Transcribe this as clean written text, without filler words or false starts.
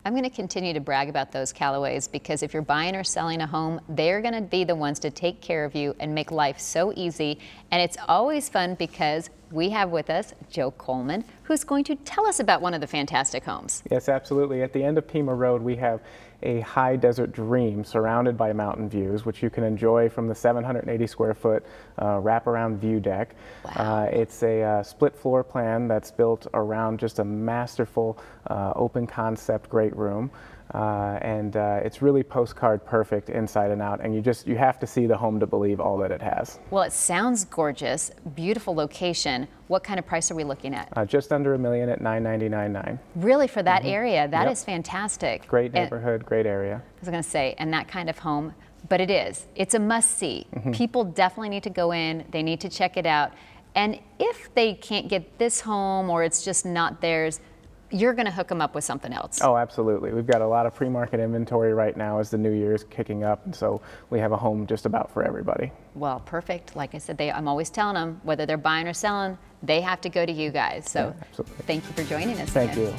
I'm going to continue to brag about those Callaways because if you're buying or selling a home, they're going to be the ones to take care of you and make life so easy. And it's always fun because we have with us Joe Coleman, who's going to tell us about one of the fantastic homes. Yes, absolutely. At the end of Pima Road, we have a high desert dream surrounded by mountain views, which you can enjoy from the 780 square foot wraparound view deck. Wow. It's a split floor plan that's built around just a masterful open concept great room. It's really postcard perfect inside and out, and you have to see the home to believe all that it has. Well, it sounds gorgeous, beautiful location. What kind of price are we looking at? Just under $1 million at $999,999. Really, for that area, that is fantastic. Great neighborhood, great area. I was going to say, and that kind of home, but it's a must-see. People definitely need to go in, they need to check it out, and if they can't get this home or it's just not theirs, you're going to hook them up with something else. Oh, absolutely. We've got a lot of pre-market inventory right now as the new year is kicking up, and so we have a home just about for everybody. Well, perfect. Like I said, I'm always telling them, whether they're buying or selling, they have to go to you guys. So yeah, absolutely. Thank you for joining us. Thank you.